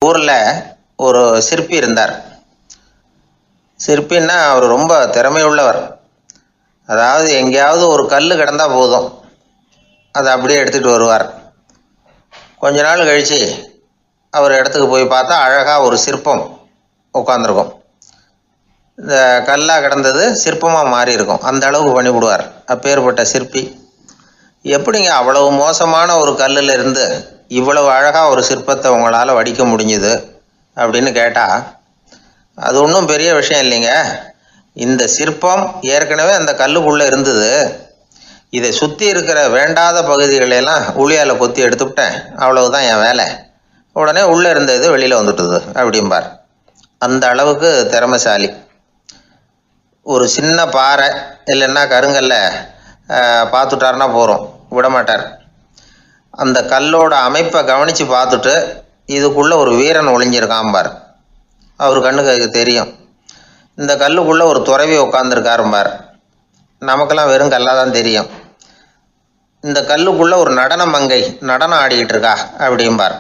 ஊரில் ஒரு சிற்பி இருந்தார். சிற்பின்னா அவர் ரொம்ப திறமையுள்ளவர். அதாவது எங்கேயாவது ஒரு கல் கிடந்தா போதும், அதை அப்படியே எடுத்துகிட்டு வருவார். கொஞ்ச நாள் கழித்து அவர் இடத்துக்கு போய் பார்த்தா அழகாக ஒரு சிற்பம் உட்காந்துருக்கும். இந்த கல்லாக கிடந்தது சிற்பமாக மாறி இருக்கும். அந்த அளவுக்கு பண்ணிவிடுவார். அப்பேற்பட்ட சிற்பி. எப்படிங்க அவ்வளவு மோசமான ஒரு கல்லில் இருந்து இவ்வளவு அழகாக ஒரு சிற்பத்தை உங்களால் வடிக்க முடிஞ்சுது அப்படின்னு கேட்டால், அது ஒன்றும் பெரிய விஷயம் இல்லைங்க. இந்த சிற்பம் ஏற்கனவே அந்த கல்லுக்குள்ளே இருந்தது. இதை சுற்றி இருக்கிற வேண்டாத பகுதிகளெல்லாம் உளியால் கொத்தி எடுத்துவிட்டேன், அவ்வளவுதான் என் வேலை. உடனே உள்ளே இருந்தது வெளியில் வந்துட்டுது அப்படிம்பார். அந்த அளவுக்கு திறமைசாலி. ஒரு சின்ன பாறை இல்லைன்னா கருங்கல்ல பார்த்துட்டாருன்னா போகிறோம், விடமாட்டார். அந்த கல்லோட அமைப்பை கவனித்து பார்த்துட்டு இதுக்குள்ளே ஒரு வீரன் ஒளிஞ்சிருக்காம்பார். அவர் கண்ணுக்கு தெரியும். இந்த கல்லுக்குள்ளே ஒரு துறவி உட்காந்துருக்காரும்பார். நமக்கெல்லாம் வெறும் கல்லாக தான் தெரியும். இந்த கல்லுக்குள்ளே ஒரு நடன மங்கை நடனம் ஆடிக்கிட்டு இருக்கா அப்படிம்பார்.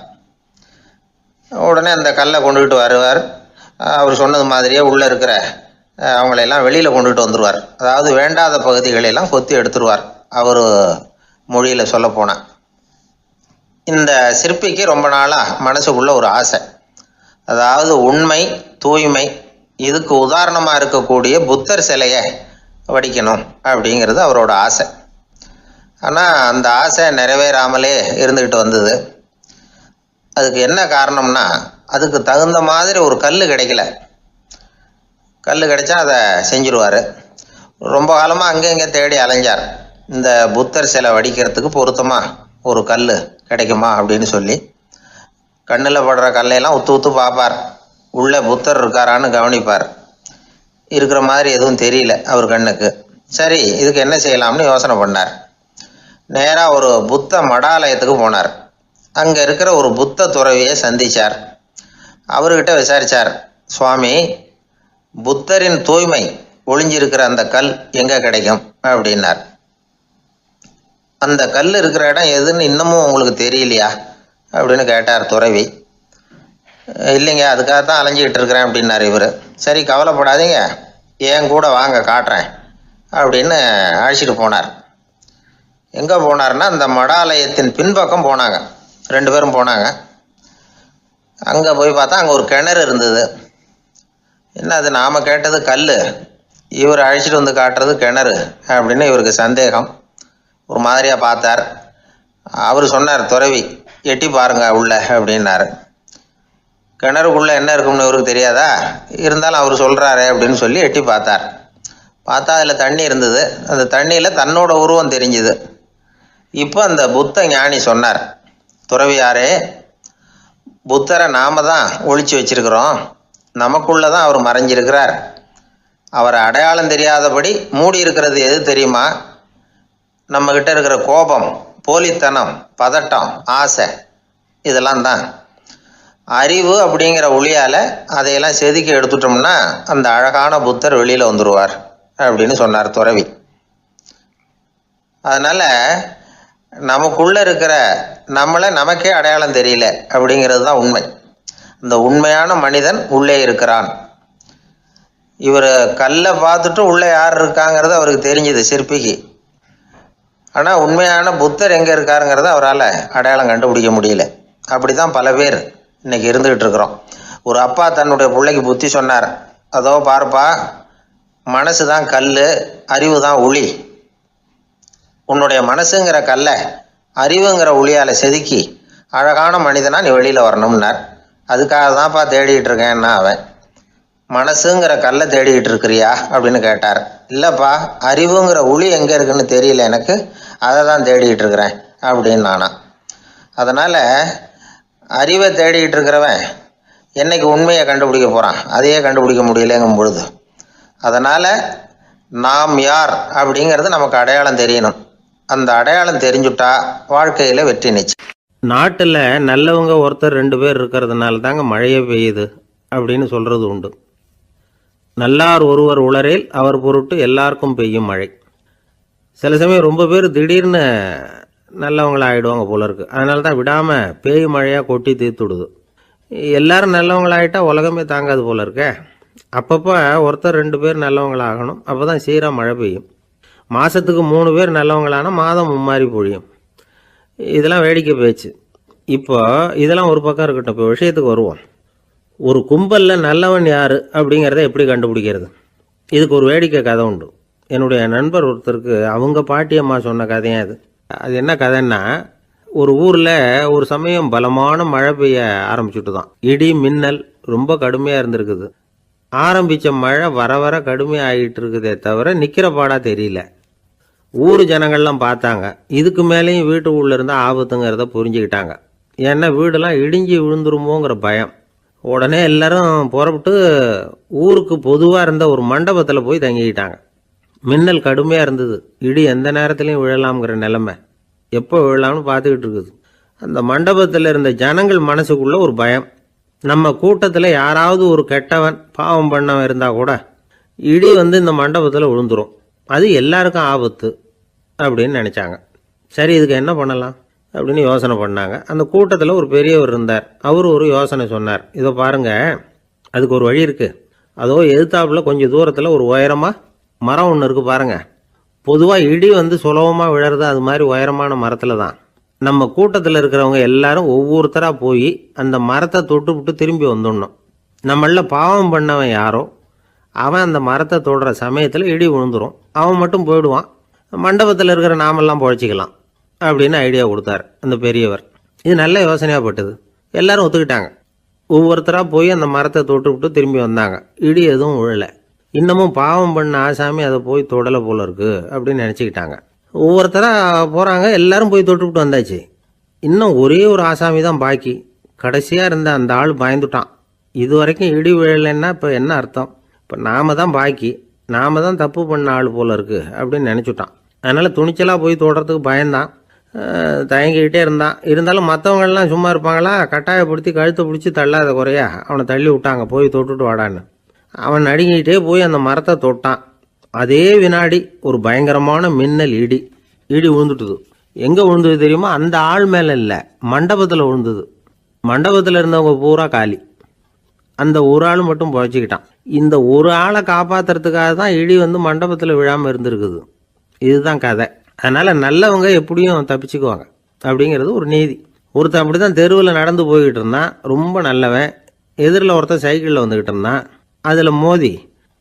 உடனே அந்த கல்லை கொண்டுகிட்டு வருவார். அவர் சொன்னது மாதிரியே உள்ளே இருக்கிற அவங்களையெல்லாம் வெளியில் கொண்டுகிட்டு வந்துடுவார். அதாவது வேண்டாத பகுதிகளெல்லாம் கொத்தி எடுத்துருவார். அவர் மொழியில் சொல்லப்போனால், இந்த சிற்பிக்கு ரொம்ப நாளாக மனசுக்குள்ளே ஒரு ஆசை. அதாவது உண்மை, தூய்மை, இதுக்கு உதாரணமாக இருக்கக்கூடிய புத்தர் சிலையை வடிக்கணும் அப்படிங்கிறது அவரோட ஆசை. ஆனால் அந்த ஆசை நிறைவேறாமலே இருந்துக்கிட்டு வந்தது. அதுக்கு என்ன காரணம்னா, அதுக்கு தகுந்த மாதிரி ஒரு கல் கிடைக்கல. கல் கிடைச்சா அதை செஞ்சிருவார். ரொம்ப காலமாக அங்கே இங்கே தேடி அலைஞ்சார். இந்த புத்தர் சிலை வடிக்கிறதுக்கு பொருத்தமாக ஒரு கல் கிடைக்குமா அப்படின்னு சொல்லி கண்ணில் படுற கல்லையெல்லாம் உத்து உத்து பார்ப்பார். உள்ளே புத்தர் இருக்காரான்னு கவனிப்பார். இருக்கிற மாதிரி எதுவும் தெரியல அவர் கண்ணுக்கு. சரி, இதுக்கு என்ன செய்யலாம்னு யோசனை பண்ணார். நேராக ஒரு புத்த மடாலயத்துக்கு போனார். அங்கே இருக்கிற ஒரு புத்த துறவியை சந்தித்தார். அவர்கிட்ட விசாரித்தார், சுவாமி, புத்தரின் தூய்மை ஒளிஞ்சிருக்கிற அந்த கல் எங்கே கிடைக்கும் அப்படின்னார். அந்த கல் இருக்கிற இடம் எதுன்னு இன்னமும் உங்களுக்கு தெரியலையா அப்படின்னு கேட்டார் துறவி. இல்லைங்க, அதுக்காகத்தான் அலைஞ்சிக்கிட்டு இருக்கிறேன் அப்படின்னார் இவர். சரி, கவலைப்படாதீங்க, ஏன் கூட வாங்க காட்டுறேன் அப்படின்னு அழைச்சிட்டு போனார். எங்கே போனார்னா, அந்த மடாலயத்தின் பின்பக்கம் போனாங்க. 2 பேரும் போனாங்க. அங்கே போய் பார்த்தா அங்கே ஒரு கிணறு இருந்தது. என்ன அது, நாம் கேட்டது கல், இவர் அழைச்சிட்டு வந்து காட்டுறது கிணறு அப்படின்னு இவருக்கு சந்தேகம். ஒரு மாதிரியாக பார்த்தார். அவர் சொன்னார், துறவி எட்டி பாருங்க உள்ள அப்படின்னாரு. கிணறுக்குள்ளே என்ன இருக்கும்னு இவருக்கு தெரியாதா, இருந்தாலும் அவர் சொல்கிறாரு அப்படின்னு சொல்லி எட்டி பார்த்தார். பார்த்தா அதில் தண்ணி இருந்தது. அந்த தண்ணியில் தன்னோட உருவம் தெரிஞ்சுது. இப்போ அந்த புத்த ஞானி சொன்னார், துறவியாரே, புத்தரை நாம தான் ஒழிச்சு வச்சிருக்கிறோம், நமக்குள்ளே தான் அவர் மறைஞ்சிருக்கிறார். அவரை அடையாளம் தெரியாதபடி மூடி இருக்கிறது எது தெரியுமா? நம்மக்கிட்ட இருக்கிற கோபம், போலித்தனம், பதட்டம், ஆசை, இதெல்லாம் தான். அறிவு அப்படிங்கிற ஒளியால் அதையெல்லாம் செதுக்கி எடுத்துட்டோம்னா அந்த அழகான புத்தர் வெளியில் வந்துடுவார் அப்படின்னு சொன்னார் துறவி. அதனால் நமக்குள்ளே இருக்கிற நம்மளை நமக்கே அடையாளம் தெரியல அப்படிங்கிறது தான் உண்மை. இந்த உண்மையான மனிதன் உள்ளே இருக்கிறான். இவர் கல்லை பார்த்துட்டு உள்ளே யார் இருக்காங்கிறது அவருக்கு தெரிஞ்சுது சிற்பிக்கு. ஆனால் உண்மையான புத்தர் எங்கே இருக்காருங்கிறத அவரால் அடையாளம் கண்டுபிடிக்க முடியல. அப்படி தான் பல பேர் இன்றைக்கி இருந்துக்கிட்டு இருக்கிறோம். ஒரு அப்பா தன்னுடைய பிள்ளைக்கு புத்தி சொன்னார், அதோ பார்ப்பா, மனசு தான் கல், அறிவு தான் உளி. உன்னுடைய மனசுங்கிற கல்லை அறிவுங்கிற ஒளியால் செதுக்கி அழகான மனிதனா நீ வெளியில் வரணும்னார். அதுக்காக தான்ப்பா தேடிகிட்டு இருக்கேன்னா அவன். மனசுங்கிற கல்லை தேடிக்கிட்டு இருக்கிறியா அப்படின்னு கேட்டார். இல்லைப்பா, அறிவுங்கிற ஒளி எங்கே இருக்குன்னு தெரியல எனக்கு, அதை தான் தேடிக்கிட்டு இருக்கிறேன் அப்படின்னு நானா. அதனால் அறிவை தேடிக்கிட்டு இருக்கிறவன் என்னைக்கு உண்மையை கண்டுபிடிக்க போகிறான், அதையே கண்டுபிடிக்க முடியலைங்கும் பொழுது. அதனால் நாம் யார் அப்படிங்கிறது நமக்கு அடையாளம் தெரியணும். அந்த அடையாளம் தெரிஞ்சுட்டா வாழ்க்கையில் வெற்றி நிச்சயம். நாட்டில் நல்லவங்க ஒருத்தர் 2 பேர் இருக்கிறதுனால தாங்க மழையே பெய்யுது அப்படின்னு சொல்கிறது உண்டு. நல்லார் ஒருவர் உளரேல் அவர் பொருட்டு எல்லாருக்கும் பெய்யும் மழை. சில சமயம் ரொம்ப பேர் திடீர்னு நல்லவங்களாக ஆகிடுவாங்க போல இருக்குது. அதனால தான் விடாமல் பேய் மழையாக கொட்டி தீர்த்துடுது. எல்லாரும் நல்லவங்களாயிட்டா உலகமே தாங்காது போல இருக்கே. அப்பப்போ ஒருத்தர் 2 பேர் நல்லவங்களாகணும். அப்போ தான் சீராக மழை பெய்யும். மாதத்துக்கு 3 பேர் நல்லவங்களானா மாதம் மும்மாரி பொழியும். இதெல்லாம் வேடிக்கை பேச்சு. இப்போ இதெல்லாம் ஒரு பக்கம் இருக்கட்டும். இப்போ விஷயத்துக்கு வருவோம். ஒரு கும்பலில் நல்லவன் யார் அப்படிங்கிறத எப்படி கண்டுபிடிக்கிறது? இதுக்கு ஒரு வேடிக்கை கதை உண்டு. என்னுடைய நண்பர் ஒருத்தருக்கு அவங்க பாட்டியம்மா சொன்ன கதையும் அது. அது என்ன கதைன்னா, ஒரு ஊரில் ஒரு சமயம் பலமான மழை பெய்ய ஆரம்பிச்சுட்டு தான். இடி மின்னல் ரொம்ப கடுமையாக இருந்திருக்குது. ஆரம்பித்த மழை வர வர கடுமையாக ஆகிட்டு இருக்குதே தவிர நிற்கிற பாடாக தெரியல. ஊர் ஜனங்கள்லாம் பார்த்தாங்க. இதுக்கு மேலேயும் வீட்டு உள்ள இருந்தால் ஆபத்துங்கிறத புரிஞ்சுக்கிட்டாங்க. ஏன்னா வீடெல்லாம் இடிஞ்சி விழுந்துருமோங்கிற பயம். உடனே எல்லாரும் புறப்பட்டு ஊருக்கு பொதுவாக இருந்த ஒரு மண்டபத்தில் போய் தங்கிக்கிட்டாங்க. மின்னல் கடுமையாக இருந்தது. இடி எந்த நேரத்துலையும் விழலாம்ங்கிற நிலைமை. எப்போ விழலாம்னு பார்த்துக்கிட்டு இருக்குது. அந்த மண்டபத்தில் இருந்த ஜனங்கள் மனசுக்குள்ள ஒரு பயம். நம்ம கூட்டத்தில் யாராவது ஒரு கெட்டவன் பாவம் பண்ணவன் இருந்தால் கூட இடி இந்த மண்டபத்தில் விழுந்துரும். அது எல்லாருக்கும் ஆபத்து அப்படின்னு நினச்சாங்க. சரி, இதுக்கு என்ன பண்ணலாம் அப்படின்னு யோசனை பண்ணாங்க. அந்த கூட்டத்தில் ஒரு பெரியவர் இருந்தார். அவர் ஒரு யோசனை சொன்னார். இதோ பாருங்க, அதுக்கு ஒரு வழி இருக்குது. அதோ எதிர்த்தாப்புல கொஞ்சம் தூரத்தில் ஒரு உயரமாக மரம் ஒன்று இருக்குது பாருங்கள். பொதுவாக இடி சுலபமாக விழறது அது மாதிரி உயரமான மரத்தில் தான். நம்ம கூட்டத்தில் இருக்கிறவங்க எல்லாரும் ஒவ்வொருத்தராக போய் அந்த மரத்தை தொட்டு விட்டு திரும்பி வந்துடணும். நம்மள பாவம் பண்ணவன் யாரோ அவன் அந்த மரத்தை தொடுற சமயத்தில் இடி விழுந்துடும். அவன் மட்டும் போயிடுவான். மண்டபத்தில் இருக்கிற நாமெல்லாம் பொழைச்சிக்கலாம் அப்படின்னு ஐடியா கொடுத்தார் அந்த பெரியவர். இது நல்ல யோசனையாக பட்டது. எல்லாரும் ஒத்துக்கிட்டாங்க. ஒவ்வொருத்தராக போய் அந்த மரத்தை தொட்டு விட்டு திரும்பி வந்தாங்க. இடி எதுவும் விழலை. இன்னமும் பாவம் பண்ண ஆசாமி அதை போய் தொடலை போல இருக்கு அப்படின்னு நினச்சிக்கிட்டாங்க. ஒவ்வொருத்தராக போகிறாங்க. எல்லாரும் போய் தொட்டுவிட்டு வந்தாச்சு. இன்னும் ஒரே ஒரு ஆசாமி தான் பாக்கி. கடைசியாக இருந்த அந்த ஆள் பயந்துட்டான். இது வரைக்கும் இடி விழலைன்னா இப்போ என்ன அர்த்தம்? இப்போ நாம தான் பாக்கி, நாம தான் தப்பு பண்ண ஆள் போல இருக்கு அப்படின்னு நினச்சிட்டான். அதனால் துணிச்சலாக போய் தொடுறதுக்கு பயந்தான். தயங்கிக்கிட்டே இருந்தான். இருந்தாலும் மற்றவங்கள்லாம் சும்மா இருப்பாங்களா? கட்டாயப்படுத்தி கழுத்தை பிடிச்சி தள்ளாத குறையா அவனை தள்ளி விட்டாங்க. போய் தொட்டுட்டு வாடான்னு. அவன் நடுங்கிக்கிட்டே போய் அந்த மரத்தை தொட்டான். அதே வினாடி ஒரு பயங்கரமான மின்னல் இடி விழுந்துட்டுது. எங்கே விழுந்தது தெரியுமா? அந்த ஆள் மேலே இல்லை, மண்டபத்தில் விழுந்தது. மண்டபத்தில் இருந்தவங்க பூரா காலி. அந்த ஒரு ஆள் மட்டும் பொழைச்சிக்கிட்டான். இந்த ஒரு ஆளை காப்பாற்றுறதுக்காக தான் இடி மண்டபத்தில் விழாமல் இருந்திருக்குது. இதுதான் கதை. அதனால் நல்லவங்க எப்படியும் தப்பிச்சுக்குவாங்க அப்படிங்கிறது ஒரு நீதி. ஒருத்தன் அப்படி தான் தெருவில் நடந்து போய்கிட்டு இருந்தான். ரொம்ப நல்லவன். எதிரில் ஒருத்தன் சைக்கிளில் வந்துக்கிட்டு இருந்தான். அதில் மோதி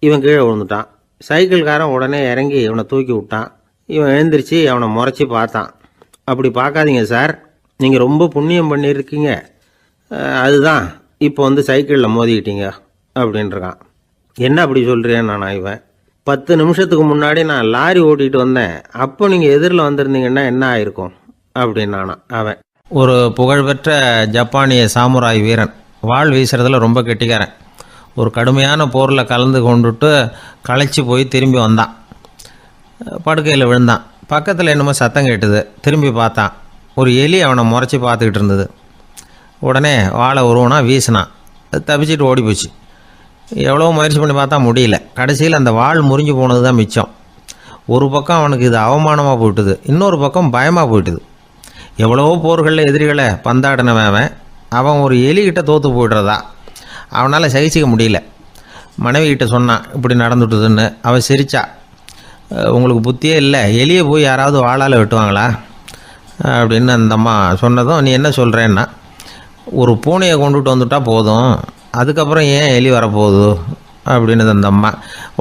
இவன் கீழே விழுந்துட்டான். சைக்கிள்காரன் உடனே இறங்கி இவனை தூக்கி விட்டான். இவன் எழுந்திரிச்சு அவனை முறைச்சி பார்த்தான். அப்படி பார்க்காதீங்க சார், நீங்கள் ரொம்ப புண்ணியம் பண்ணியிருக்கீங்க, அதுதான் இப்போ சைக்கிளில் மோதிக்கிட்டீங்க அப்படின்றான். என்ன அப்படி சொல்கிறேன் நான்? இவன் 10 நிமிஷத்துக்கு முன்னாடி நான் லாரி ஓட்டிகிட்டு வந்தேன், அப்போ நீங்கள் எதிரில் வந்திருந்தீங்கன்னா என்ன ஆயிருக்கும் அப்படின்னானா அவன். ஒரு புகழ்பெற்ற ஜப்பானிய சாமுராய் வீரன். வாள் வீசுறதுல ரொம்ப கெட்டிக்காரன். ஒரு கடுமையான போரில் கலந்து கொண்டுட்டு களைச்சி போய் திரும்பி வந்தான். படுக்கையில் விழுந்தான். பக்கத்தில் என்னமோ சத்தம் கேட்டுது. திரும்பி பார்த்தான். ஒரு எலி அவனை முறைச்சி பார்த்துக்கிட்டு இருந்தது. உடனே வாழை உருவனா வீசினான். தப்பிச்சிட்டு ஓடி போச்சு. எவ்வளோ முயற்சி பண்ணி பார்த்தா முடியல. கடைசியில் அந்த வாள் முறிஞ்சு போனது தான் மிச்சம். ஒரு பக்கம் அவனுக்கு இது அவமானமாக போயிட்டுது, இன்னொரு பக்கம் பயமாக போயிட்டுது. எவ்வளவோ போர்களில் எதிரிகளை பந்தாடினவன் அவன் ஒரு எலிகிட்ட தோற்று போய்டுறதா அவனால் சகிச்சிக்க முடியல. மனைவிகிட்ட சொன்னான் இப்படி நடந்துட்டுதுன்னு. அவள் சிரிச்சா. உங்களுக்கு புத்தியே இல்லை, எலியை போய் யாராவது வாளால் வெட்டுவாங்களா அப்படின்னு அந்த அம்மா சொன்னதும், நீ என்ன சொல்கிறேன்னா, ஒரு பூனையை கொண்டுட்டு வந்துட்டா போதும், அதுக்கப்புறம் ஏன் எலி வரப்போகுது அப்படின்னது அந்த அம்மா.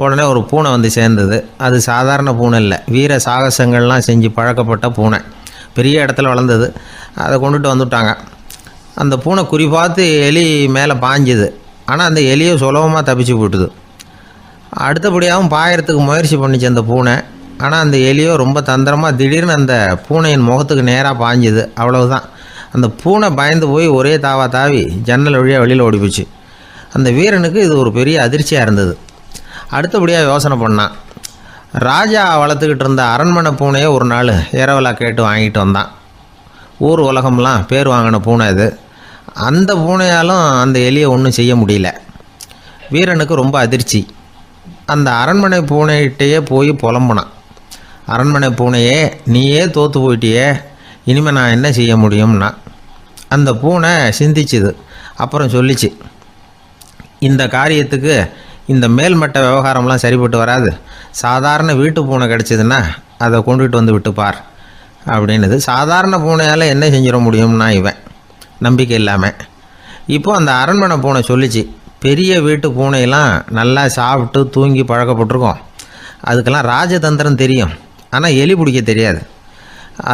உடனே ஒரு பூனை சேர்ந்தது. அது சாதாரண பூனை இல்லை, வீர சாகசங்கள்லாம் செஞ்சு பழக்கப்பட்ட பூனை. பெரிய இடத்துல வளர்ந்தது. அதை கொண்டுட்டு வந்துட்டாங்க. அந்த பூனை குறி பார்த்து எலி மேலே பாஞ்சுது. ஆனால் அந்த எலியை சுலபமாக தப்பிச்சு போட்டுது. அடுத்தபடியாகவும் பாயறதுக்கு முயற்சி பண்ணிச்சு அந்த பூனை. ஆனால் அந்த எலியோ ரொம்ப தந்திரமாக திடீர்னு அந்த பூனையின் முகத்துக்கு நேராக பாஞ்சுது. அவ்வளவுதான். அந்த பூனை பயந்து போய் ஒரே தாவி ஜன்னல் வழியாக வெளியில் ஓடிப்போச்சு. அந்த வீரனுக்கு இது ஒரு பெரிய அதிர்ச்சியாக இருந்தது. அடுத்தபடியாக யோசனை பண்ணான். ராஜா வளர்த்துக்கிட்டு இருந்த அரண்மனை பூனையை ஒரு நாள் இரவலாக கேட்டு வாங்கிட்டு வந்தான். ஊர் உலகம்லாம் பேர் வாங்கின பூனை இது. அந்த பூனையாலும் அந்த எலியை ஒன்றும் செய்ய முடியல. வீரனுக்கு ரொம்ப அதிர்ச்சி. அந்த அரண்மனை பூனைகிட்டையே போய் புலம்புனான். அரண்மனை பூனையே, நீயே தோற்று போயிட்டியே, இனிமேல் நான் என்ன செய்ய முடியும்னா. அந்த பூனை சிந்திச்சுது. அப்புறம் சொல்லிச்சு, இந்த காரியத்துக்கு இந்த மேல்மட்ட விவகாரம்லாம் சரிப்பட்டு வராது. சாதாரண வீட்டு பூனை கிடச்சிதுன்னா அதை கொண்டுகிட்டு வந்து விட்டுப்பார் அப்படின்னுது. சாதாரண பூனையால் என்ன செஞ்சிட முடியும்னா இவன் நம்பிக்கை இல்லாமல். இப்போது அந்த அரண்மனை பூனை சொல்லிச்சு, பெரிய வீட்டு பூனையெல்லாம் நல்லா சாப்பிட்டு தூங்கி பழக்கப்பட்டிருக்கோம். அதுக்கெல்லாம் ராஜதந்திரம் தெரியும், ஆனால் எலி பிடிக்க தெரியாது.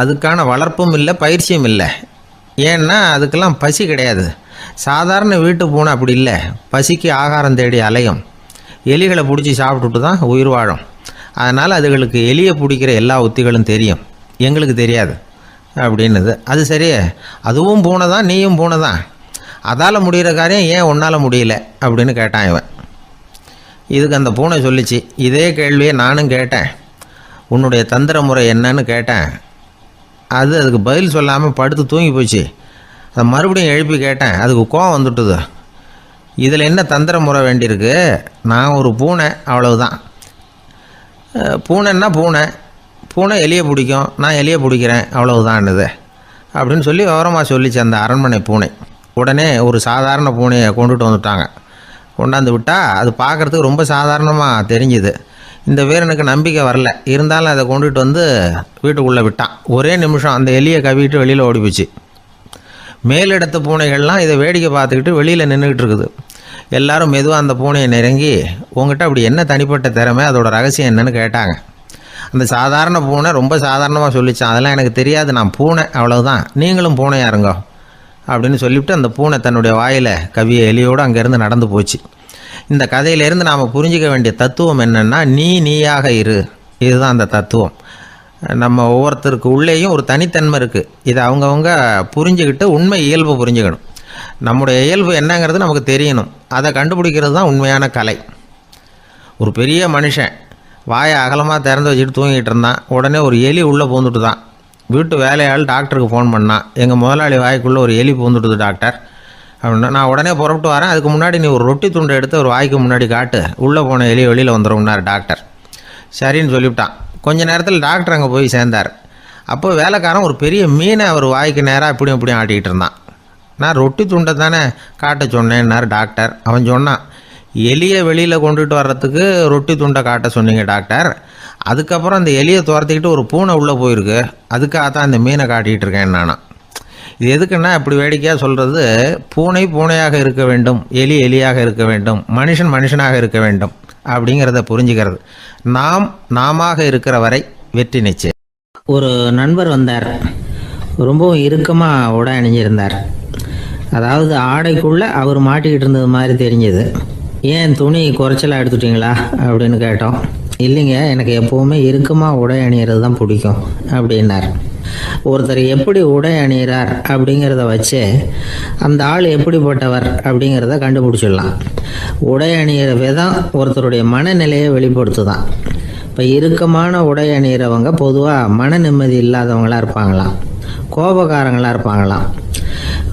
அதுக்கான வளர்ப்பும் இல்லை, பயிற்சியும் இல்லை. ஏன்னா அதுக்கெல்லாம் பசி கிடையாது. சாதாரண வீட்டு பூனை அப்படி இல்லை, பசிக்கு ஆகாரம் தேடி அலையும். எலிகளை பிடிச்சி சாப்பிட்டுட்டு தான் உயிர் வாழும். அதனால் அதுகளுக்கு எலியை பிடிக்கிற எல்லா உத்திகளும் தெரியும், எங்களுக்கு தெரியாது அப்படின்னுது. அது சரியே, அதுவும் பூனை தான், நீயும் பூனை தான். அதால் முடிகிற காரியம் ஏன் உன்னால் முடியல அப்படின்னு கேட்டான் இவன். இதுக்கு அந்த பூனை சொல்லிச்சு, இதே கேள்வியை நானும் கேட்டேன், உன்னுடைய தந்திர முறை என்னன்னு கேட்டேன். அதுக்கு பதில் சொல்லாமல் படுத்து தூங்கி போச்சு. அதை மறுபடியும் எழுப்பி கேட்டேன், அதுக்கு கோவம் வந்துட்டுது. இதில் என்ன தந்திர முறை வேண்டியிருக்கு? நான் ஒரு பூனை, அவ்வளவுதான். பூனைன்னா பூனை, பூனை எலியை பிடிக்கும், நான் எலியை பிடிக்கிறேன், அவ்வளவுதான்னுது அப்படின்னு சொல்லி விவரமாக சொல்லிச்சு அந்த அரண்மனை பூனை. உடனே ஒரு சாதாரண பூனையை கொண்டுட்டு வந்துட்டாங்க. கொண்டாந்து விட்டால் அது பார்க்குறதுக்கு ரொம்ப சாதாரணமாக தெரிஞ்சுது. இந்த வீரனுக்கு நம்பிக்கை வரல. இருந்தாலும் அதை கொண்டுட்டு வந்து வீட்டுக்குள்ளே விட்டான். ஒரே நிமிஷம் அந்த எலியை கவிட்டு வெளியில் ஓடி போச்சு. மேலிடத்து பூனைகள்லாம் இதை வேடிக்கை பார்த்துக்கிட்டு வெளியில் நின்றுக்கிட்டு இருக்குது. எல்லாரும் மெதுவாக அந்த பூனையை நெருங்கி, உங்ககிட்ட அப்படி என்ன தனிப்பட்ட திறமை, அதோட ரகசியம் என்னன்னு கேட்டாங்க. அந்த சாதாரண பூனை ரொம்ப சாதாரணமாக சொல்லிச்சான், அதெல்லாம் எனக்கு தெரியாது, நான் பூனை, அவ்வளவுதான், நீங்களும் பூனையா இருங்கோ அப்படின்னு சொல்லிவிட்டு அந்த பூனை தன்னுடைய வாயில் கவிய எலியோடு அங்கேருந்து நடந்து போச்சு. இந்த கதையிலேருந்து நாம் புரிஞ்சிக்க வேண்டிய தத்துவம் என்னென்னா, நீயாக இரு. இதுதான் அந்த தத்துவம். நம்ம ஒவ்வொருத்தருக்கு உள்ளேயும் ஒரு தனித்தன்மை இருக்குது. இதை அவங்கவுங்க புரிஞ்சுக்கிட்டு உண்மை இயல்பு புரிஞ்சுக்கணும். நம்முடைய இயல்பு என்னங்கிறது நமக்கு தெரியணும். அதை கண்டுபிடிக்கிறது தான் உண்மையான கலை. ஒரு பெரிய மனுஷன் வாயை அகலமாக திறந்து வச்சுட்டு தூங்கிட்டு இருந்தான். உடனே ஒரு எலி உள்ளே பூந்துட்டு தான். வீட்டு வேலையாள் டாக்டருக்கு ஃபோன் பண்ணான், எங்கள் முதலாளி வாய்க்குள்ளே ஒரு எலி பூந்துட்டுது டாக்டர் அப்படின்னா. நான் உடனே புறப்பட்டு வரேன், அதுக்கு முன்னாடி நீ ஒரு ரொட்டி துண்டை எடுத்து ஒரு வாய்க்கு முன்னாடி காட்டு, உள்ளே போன எலி வெளியில் வந்துடும்னார் டாக்டர். சரின்னு சொல்லிவிட்டான். கொஞ்ச நேரத்தில் டாக்டர் அங்கே போய் சேர்ந்தார். அப்போ வேலைக்காரன் ஒரு பெரிய மீனை அவர் வாய்க்கு நேராக இப்படியும் ஆட்டிக்கிட்டு இருந்தான். நான் ரொட்டி துண்டை தானே காட்ட சொன்னேன்னார் டாக்டர். அவன் சொன்னான், எலியை வெளியில் கொண்டுட்டு வர்றதுக்கு ரொட்டி துண்டை காட்ட சொன்னீங்க டாக்டர், அதுக்கப்புறம் அந்த எலியை துரத்திக்கிட்டு ஒரு பூனை உள்ளே போயிருக்கு, அதுக்காக தான் அந்த மீனை காட்டிகிட்டு இருக்கேன் நானும். இது எதுக்குன்னா, இப்படி வேடிக்கையாக சொல்கிறது, பூனை பூனையாக இருக்க வேண்டும், எலி எலியாக இருக்க வேண்டும், மனுஷன் மனுஷனாக இருக்க வேண்டும் அப்படிங்கிறத புரிஞ்சுக்கிறது. நாமாக இருக்கிற வரை வெற்றி நிச்சயம். ஒரு நண்பர் வந்தார். ரொம்பவும் இறுக்கமாக உடை அணிஞ்சிருந்தார். அதாவது ஆடைக்குள்ளே அவர் மாட்டிக்கிட்டு இருந்தது மாதிரி தெரிஞ்சது. ஏன் துணி குறைச்சலாக எடுத்துட்டிங்களா அப்படின்னு கேட்டோம். இல்லைங்க, எனக்கு எப்போவுமே இறுக்கமாக உடை அணிகிறது தான் பிடிக்கும் அப்படின்னார். ஒருத்தர் எப்படி உடை அணிகிறார் அப்படிங்கிறத வச்சு அந்த ஆள் எப்படிப்பட்டவர் அப்படிங்கிறத கண்டுபிடிச்சிடலாம். உடை அணிகிற விதம் ஒருத்தருடைய மனநிலையை வெளிப்படுத்துதான். இப்போ இறுக்கமான உடை அணிகிறவங்க பொதுவாக மன நிம்மதி இல்லாதவங்களாக இருப்பாங்களாம், கோபக்காரங்களாக இருப்பாங்களாம்.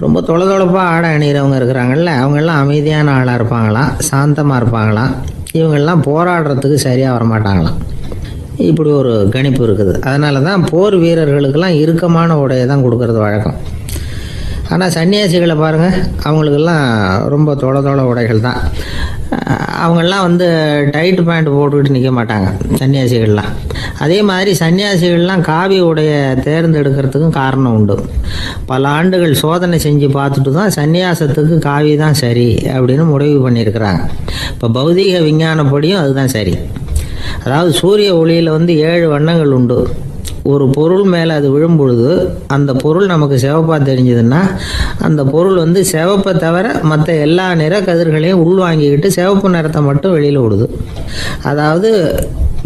ரொம்ப தொலைதொலைப்பாக ஆடை அணிகிறவங்க இருக்கிறாங்கல்ல, அவங்கெல்லாம் அமைதியான ஆளாக இருப்பாங்களாம், சாந்தமாக இருப்பாங்களாம். இவங்கெல்லாம் போராடுறதுக்கு சரியாக வரமாட்டாங்களாம். இப்படி ஒரு கணிப்பு இருக்குது. அதனால தான் போர் வீரர்களுக்கெல்லாம் இறுக்கமான உடையை தான் கொடுக்கறது வழக்கம். ஆனால் சன்னியாசிகளை பாருங்கள், அவங்களுக்கெல்லாம் ரொம்ப தொலை உடைகள் தான். அவங்கெல்லாம் டைட் பேண்ட் போட்டுக்கிட்டு நிற்க மாட்டாங்க சன்னியாசிகள்லாம். அதே மாதிரி சன்னியாசிகள்லாம் காவி உடைய தேர்ந்தெடுக்கிறதுக்கும் காரணம் உண்டு. பல ஆண்டுகள் சோதனை செஞ்சு பார்த்துட்டு தான் சன்னியாசத்துக்கு காவி தான் சரி அப்படின்னு முடிவு பண்ணியிருக்கிறாங்க. இப்போ பௌதீக விஞ்ஞானப்படியும் அதுதான் சரி. அதாவது சூரிய ஒளியில் 7 வண்ணங்கள் உண்டு. ஒரு பொருள் மேலே அது விழும் பொழுது அந்த பொருள் நமக்கு சிவப்பாக தெரிஞ்சதுன்னா அந்த பொருள் சிவப்பை தவிர மற்ற எல்லா நிற கதிர்களையும் உள்வாங்கிக்கிட்டு சிவப்பு நிறத்தை மட்டும் வெளியில் விடுது. அதாவது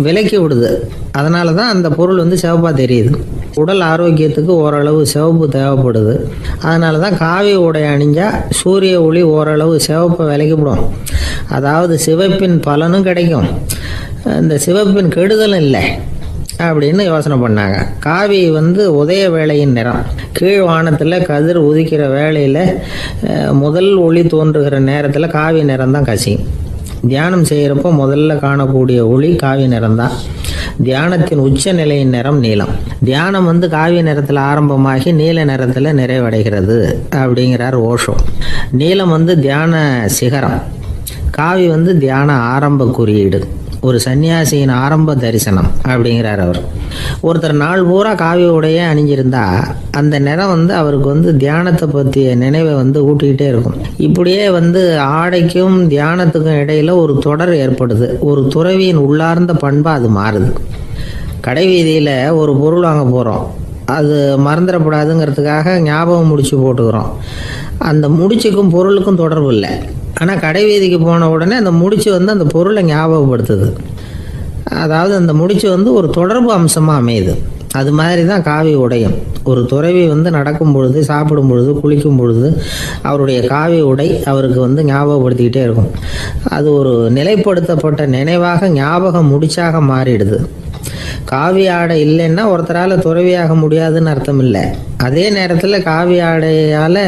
விலக்கி விடுது. அதனால தான் அந்த பொருள் சிவப்பாக தெரியுது. உடல் ஆரோக்கியத்துக்கு ஓரளவு சிவப்பு தேவைப்படுது. அதனால தான் காவி உடை அணிஞ்சால் சூரிய ஒளி ஓரளவு சிவப்பை விலக்கிவிடும். அதாவது சிவப்பின் பலனும் கிடைக்கும், இந்த சிவப்பின் கெடுதலும் இல்லை அப்படின்னு யோசனை பண்ணாங்க. காவி உதய வேளையின் நிறம். கீழ் வானத்தில் கதிர் உதிக்கிற வேளையில் முதல் ஒளி தோன்றுகிற நேரத்தில் காவி நிறம் தான் கசியும். தியானம் செய்கிறப்போ முதல்ல காணக்கூடிய ஒளி காவி நிறம்தான். தியானத்தின் உச்ச நிலையின் நிறம் நீலம். தியானம் வந்து காவிய நிறத்தில் ஆரம்பமாகி நீல நிறத்தில் நிறைவடைகிறது அப்படிங்கிறார் ஓஷோ. நீலம் வந்து தியான சிகரம், காவி வந்து தியான ஆரம்ப குறியீடு, ஒரு சன்னியாசியின் ஆரம்ப தரிசனம் அப்படிங்கிறார் அவர். ஒருத்தர் நாள் பூரா காவி உடைய அணிஞ்சிருந்தா அந்த நிறம் வந்து அவருக்கு வந்து தியானத்தை பற்றிய நினைவை வந்து ஊட்டிக்கிட்டே இருக்கும். இப்படியே வந்து ஆடைக்கும் தியானத்துக்கும் இடையில ஒரு தொடர் ஏற்படுது. ஒரு துறவியின் உள்ளார்ந்த பண்பாக அது மாறுது. கடை வீதியில் ஒரு பொருள் வாங்க போகிறோம், அது மறந்துடக்கூடாதுங்கிறதுக்காக ஞாபகம் முடிச்சு போட்டுக்கிறோம். அந்த முடிச்சுக்கும் பொருளுக்கும் தொடர்பு இல்லை. ஆனால் கடை வீதிக்கு போன உடனே அந்த முடிச்சு வந்து அந்த பொருளை ஞாபகப்படுத்துது. அதாவது அந்த முடிச்சு வந்து ஒரு தொடர்பு அம்சமாக அமையுது. அது மாதிரி தான் காவி உடையும். ஒரு துறவி வந்து நடக்கும் பொழுது, சாப்பிடும் பொழுது, குளிக்கும் பொழுது அவருடைய காவி உடை அவருக்கு வந்து ஞாபகப்படுத்திக்கிட்டே இருக்கும். அது ஒரு நிலைப்படுத்தப்பட்ட நினைவாக ஞாபகம் முடிச்சாக மாறிடுது. காவி ஆடை இல்லைன்னா ஒருத்தரால் துறவியாக முடியாதுன்னு அர்த்தம் இல்லை. அதே நேரத்தில் காவி ஆடையால்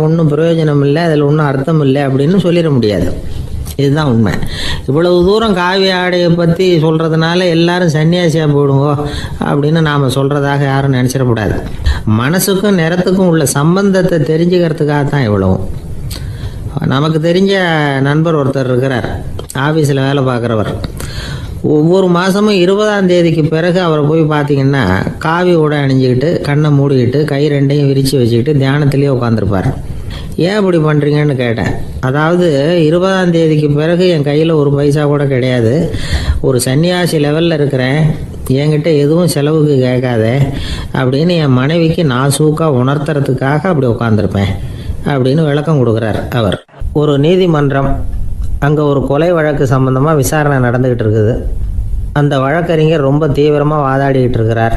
ஒன்றும் பிரயோஜனம் இல்லை, அதில் ஒன்றும் அர்த்தம் இல்லை அப்படின்னு சொல்லிட முடியாது. இதுதான் உண்மை. இவ்வளவு தூரம் காவி ஆடையை பற்றி சொல்கிறதுனால எல்லாரும் சன்னியாசியாக போயிடுங்கோ அப்படின்னு நாம் சொல்கிறதாக யாரும் நினச்சிடக்கூடாது. மனசுக்கும் நிறத்துக்கும் உள்ள சம்பந்தத்தை தெரிஞ்சுக்கிறதுக்காக தான் இவ்வளவும். நமக்கு தெரிஞ்ச நண்பர் ஒருத்தர் இருக்கிறார், ஆஃபீஸில் வேலை பார்க்குறவர். ஒவ்வொரு மாதமும் 20ஆம் தேதிக்கு பிறகு அவரை போய் பார்த்தீங்கன்னா காவி உடை அணிஞ்சிக்கிட்டு, கண்ணை மூடிக்கிட்டு, கை ரெண்டையும் விரித்து வச்சுக்கிட்டு தியானத்திலேயே உட்காந்துருப்பார். ஏன் இப்படி பண்ணுறீங்கன்னு கேட்டேன். அதாவது 20ஆம் தேதிக்கு பிறகு என் கையில் ஒரு பைசா கூட கிடையாது, ஒரு சன்னியாசி லெவலில் இருக்கிறேன், என்கிட்ட எதுவும் செலவுக்கு கேட்காத அப்படின்னு என் மனைவிக்கு நான் சூக்காக உணர்த்துறதுக்காக அப்படி உட்காந்துருப்பேன் அப்படின்னு விளக்கம் கொடுக்குறார் அவர். ஒரு நீதிமன்றம், அங்கே ஒரு கொலை வழக்கு சம்பந்தமாக விசாரணை நடந்துக்கிட்டு இருக்குது. அந்த வழக்கறிஞர் ரொம்ப தீவிரமாக வாதாடிக்கிட்டு இருக்கிறார்.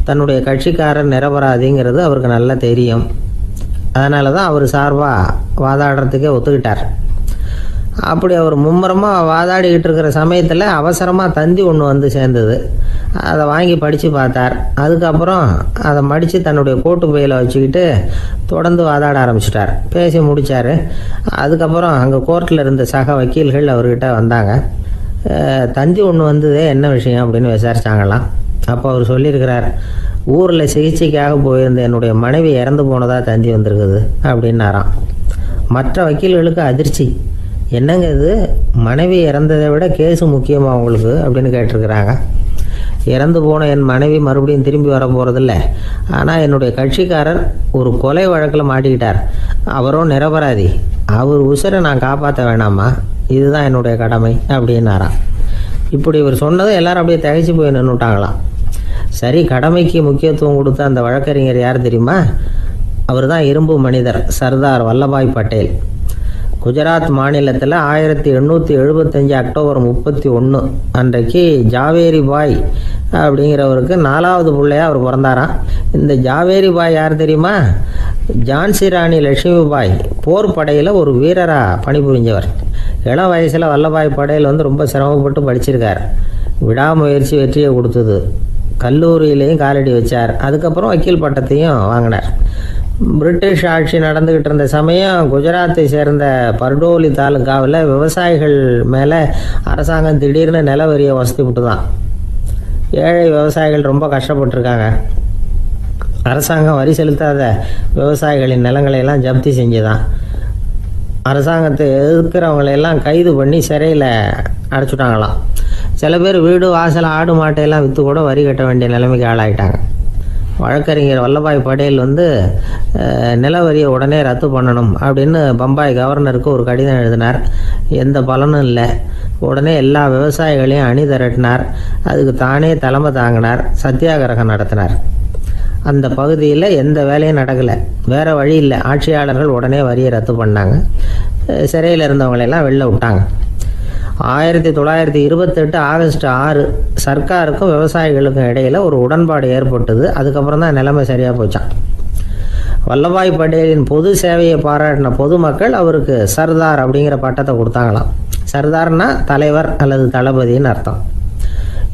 தன்னுடைய கட்சிக்காரர் நிரபராதிங்கிறது அவருக்கு நல்லா தெரியும். அதனால தான் அவர் சார்பாக வாதாடுறதுக்கே ஒத்துக்கிட்டார். அப்படி அவர் மும்முரமாக வாதாடிக்கிட்டு இருக்கிற சமயத்தில் அவசரமாக தந்தி ஒன்று வந்து சேர்ந்தது. அதை வாங்கி படித்து பார்த்தார். அதுக்கப்புறம் அதை மடித்து தன்னுடைய கோட்டு பையில் வச்சுக்கிட்டு தொடர்ந்து வாதாட ஆரம்பிச்சிட்டார். பேசி முடித்தார். அதுக்கப்புறம் அங்கே கோர்ட்டில் இருந்த சக வக்கீல்கள் அவர்கிட்ட வந்தாங்க. தந்தி ஒன்று வந்ததே, என்ன விஷயம் அப்படின்னு விசாரித்தாங்களாம். அப்போ அவர் சொல்லியிருக்கிறார், ஊரில் சிகிச்சைக்காக போயிருந்த என்னுடைய மனைவி இறந்து போனதாக தந்தி வந்திருக்குது அப்படின்னாராம். மற்ற வக்கீல்களுக்கு அதிர்ச்சி. என்னங்க இது, மனைவி இறந்ததை விட கேஸு முக்கியமாக உங்களுக்கு அப்படின்னு கேட்டிருக்கிறாங்க. இறந்து போன என் மனைவி மறுபடியும் திரும்பி வர போகிறதில்ல, ஆனால் என்னுடைய கட்சிக்காரர் ஒரு கொலை வழக்கில் மாட்டிக்கிட்டார், அவரும் நிரபராதி, அவர் உசுரை நான் காப்பாற்ற வேணாமா, இதுதான் என்னுடைய கடமை அப்படின்னாராம். இப்படி இவர் சொன்னதும் எல்லாரும் அப்படியே திகைச்சு போய் நின்றுட்டாங்களாம். சரி, கடமைக்கு முக்கியத்துவம் கொடுத்த அந்த வழக்கறிஞர் யார் தெரியுமா? அவர் தான் இரும்பு மனிதர் சர்தார் வல்லபாய் பட்டேல். குஜராத் மாநிலத்தில் 1875 அக்டோபர் 31 அன்றைக்கு ஜாவேரி பாய் அப்படிங்கிறவருக்கு 4வது பிள்ளையா அவர் பிறந்தாராம். இந்த ஜாவேரி பாய் யார் தெரியுமா? ஜான்சி ராணி லட்சுமி பாய் போர் படையில் ஒரு வீரராக பணிபுரிஞ்சவர். இளம் வயசில் வல்லபாய் பட்டேல் வந்து ரொம்ப சிரமப்பட்டு படிச்சிருக்கார். விடாமுயற்சி வெற்றியை கொடுத்தது. கல்லூரியிலையும் காலடி வச்சார். அதுக்கப்புறம் வக்கீல் பட்டத்தையும் வாங்கினார். பிரிட்டிஷ் ஆட்சி நடந்துக்கிட்டு இருந்த சமயம் குஜராத்தை சேர்ந்த பர்டோலி தாலுக்காவில் விவசாயிகள் மேலே அரசாங்கம் திடீர்னு நில வரியை வசதி விட்டு தான். ஏழை விவசாயிகள் ரொம்ப கஷ்டப்பட்டுருக்காங்க. அரசாங்கம் வரி செலுத்தாத விவசாயிகளின் நிலங்களையெல்லாம் ஜப்தி செஞ்சுதான். அரசாங்கத்தை எதிர்க்கிறவங்களையெல்லாம் கைது பண்ணி சிறையில் அடைச்சிட்டாங்களாம். சில பேர் வீடு வாசல் ஆடு மாட்டையெல்லாம் விற்று கூட வரி கட்ட வேண்டிய நிலைமைக்கு ஆளாயிட்டாங்க. வழக்கறிஞர் வல்லபாய் பட்டேல் வந்து நில வரியை உடனே ரத்து பண்ணணும் அப்படின்னு பம்பாய் கவர்னருக்கு ஒரு கடிதம் எழுதினார். எந்த பலனும் இல்லை. உடனே எல்லா விவசாயிகளையும் அணி திரட்டினார். அதுக்கு தானே தலைமை தாங்கினார். சத்தியாகிரகம் நடத்தினார். அந்த பகுதியில் எந்த வேலையும் நடக்கலை. வேறு வழி இல்லை. ஆட்சியாளர்கள் உடனே வரியை ரத்து பண்ணாங்க. சிறையில் இருந்தவங்களெல்லாம் வெளில விட்டாங்க. 1928 ஆகஸ்ட் 6 சர்க்காருக்கும் விவசாயிகளுக்கும் இடையில் ஒரு உடன்பாடு ஏற்பட்டது. அதுக்கப்புறம் தான் நிலைமை சரியாக போச்சான். வல்லபாய் பட்டேலின் பொது சேவையை பாராட்டின பொதுமக்கள் அவருக்கு சர்தார் அப்படிங்கிற பட்டத்தை கொடுத்தாங்களாம். சர்தார்னா தலைவர் அல்லது தளபதின்னு அர்த்தம்.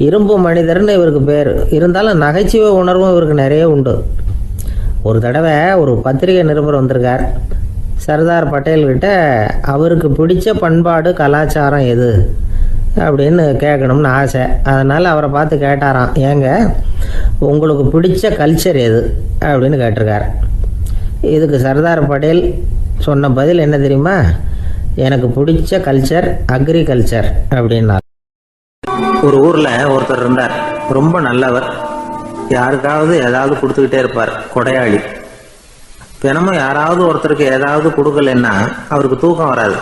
இரும்பு மனிதர்னு இவருக்கு பேர். இருந்தாலும் நகைச்சுவை உணர்வும் இவருக்கு நிறைய உண்டு. ஒரு தடவை ஒரு பத்திரிகை நிருபர் வந்திருக்கார். சர்தார் பட்டேல்கிட்ட அவருக்கு பிடிச்ச பண்பாடு கலாச்சாரம் எது அப்படின்னு கேட்கணும்னு ஆசை. அதனால் அவரை பார்த்து கேட்டாராம், ஏங்க உங்களுக்கு பிடிச்ச கல்ச்சர் எது அப்படின்னு கேட்டிருக்கார். இதுக்கு சர்தார் பட்டேல் சொன்ன பதில் என்ன தெரியுமா? எனக்கு பிடிச்ச கல்ச்சர் அக்ரிகல்ச்சர் அப்படின்னார். ஒரு ஊரில் ஒருத்தர் இருந்தார், ரொம்ப நல்லவர், யாருக்காவது ஏதாவது கொடுத்துக்கிட்டே இருப்பார், கொடையாளி. தினமும் யாராவது ஒருத்தருக்கு ஏதாவது கொடுக்கலன்னா அவருக்கு தூக்கம் வராது,